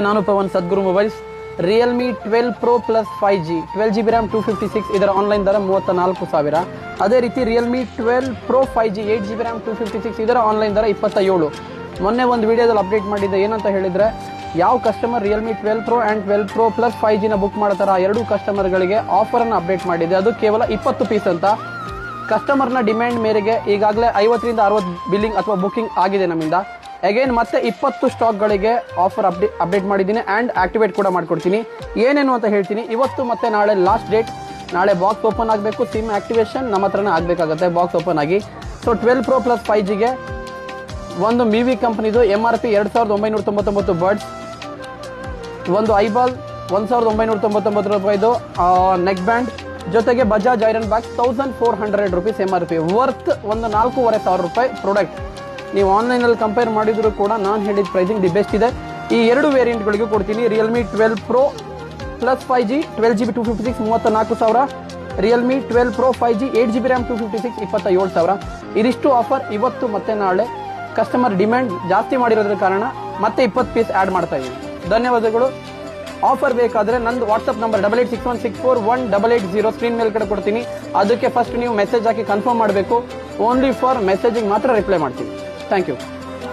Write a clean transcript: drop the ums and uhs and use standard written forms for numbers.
ನಾನು Pavan Sadguru Mobiles Realme 12 Pro plus 5G 12GB RAM 256 ಇದರ online ದರ 34,000. ಅದೇ ರೀತಿ Realme 12 Pro 5G 8GB RAM 256 ಇದರ ಆನ್ಲೈನ್ ದರ 27. ಮೊನ್ನೆ ಒಂದು ವಿಡಿಯೋದಲ್ಲಿ ಅಪ್ಡೇಟ್ ಮಾಡಿದ್ದೆ. ಏನಂತ ಹೇಳಿದರೆ, ಯಾವ customer Realme 12 Pro and 12 Pro plus 5Gನ ಬುಕ್ ಮಾಡ್ತಾರೆ ಆ ಎರಡೂ ಕಸ್ಟಮರ್ಗಳಿಗೆ ಆಫರನ್ನು ಅಪ್ಡೇಟ್ ಮಾಡಿದ್ದೆ. ಅದು ಕೇವಲ 20 ಪೀಸ್ ಅಂತ. ಕಸ್ಟಮರ್ನ ಡಿಮ್ಯಾಂಡ್ ಮೇರೆಗೆ ಈಗಾಗಲೇ 50ರಿಂದ 60 ಬಿಲ್ಲಿಂಗ್ ಅಥವಾ ಬುಕ್ಕಿಂಗ್ ಆಗಿದೆ ನಮ್ಮಿಂದ. ಅಗೇನ್ ಮತ್ತೆ 20 ಸ್ಟಾಕ್ಗಳಿಗೆ ಆಫರ್ ಅಪ್ಡೇಟ್ ಮಾಡಿದ್ದೀನಿ ಆ್ಯಂಡ್ ಆಕ್ಟಿವೇಟ್ ಕೂಡ ಮಾಡ್ಕೊಡ್ತೀನಿ. ಏನೇನು ಅಂತ ಹೇಳ್ತೀನಿ. ಇವತ್ತು ಮತ್ತು ನಾಳೆ ಲಾಸ್ಟ್ ಡೇಟ್. ನಾಳೆ ಬಾಕ್ಸ್ ಓಪನ್ ಆಗಬೇಕು, ಸಿಮ್ ಆಕ್ಟಿವೇಶನ್ ನಮ್ಮ ಹತ್ರನೇ ಆಗಬೇಕಾಗುತ್ತೆ ಬಾಕ್ಸ್ ಓಪನ್ ಆಗಿ. ಸೊ 12 Pro ಪ್ಲಸ್ 5Gಗೆ ಒಂದು ಮಿವಿ ಕಂಪ್ನಿದು MRP 2,999 ಬರ್ಡ್ಸ್, ಒಂದು ಐಬಾಲ್ 1,999 ರೂಪಾಯಿದು ನೆಕ್ ಬ್ಯಾಂಡ್, ಜೊತೆಗೆ Bajaj iron bag 1,400 rupees MRP, worth ಒಂದು 4,500 ರೂಪಾಯಿ ಪ್ರಾಡಕ್ಟ್. ನೀವು ಆನ್ಲೈನಲ್ಲಿ ಕಂಪೇರ್ ಮಾಡಿದರೂ ಕೂಡ ನಾನು ಹೇಳಿದ ಪ್ರೈಸಿಂಗ್ ದಿ ಬೆಸ್ಟ್ ಇದೆ. ಈ ಎರಡು ವೇರಿಯಂಟ್ಗಳಿಗೂ ಕೊಡ್ತೀನಿ. Realme 12 Pro plus 5G 12GB 256 34,000, Realme 12 Pro 5G 8GB RAM 256 27,000. ಇದಿಷ್ಟು ಆಫರ್ ಇವತ್ತು ಮತ್ತು ನಾಳೆ. ಕಸ್ಟಮರ್ ಡಿಮ್ಯಾಂಡ್ ಜಾಸ್ತಿ ಮಾಡಿರೋದ್ರ ಕಾರಣ ಮತ್ತೆ 20 ಪೀಸ್ ಆ್ಯಡ್ ಮಾಡ್ತಾ ಇದ್ದೀನಿ. ಧನ್ಯವಾದಗಳು. ಆಫರ್ ಬೇಕಾದರೆ ನಂದು ವಾಟ್ಸಪ್ ನಂಬರ್ 8861641880 ಸ್ಕ್ರೀನ್ ಮೇಲೆ ಕಡೆ ಕೊಡ್ತೀನಿ. ಅದಕ್ಕೆ ಫಸ್ಟ್ ನೀವು ಮೆಸೇಜ್ ಹಾಕಿ ಕನ್ಫರ್ಮ್ ಮಾಡಬೇಕು. ಓನ್ಲಿ ಫಾರ್ ಮೆಸೇಜಿಗೆ ಮಾತ್ರ ರಿಪ್ಲೈ ಮಾಡ್ತೀನಿ. Thank you.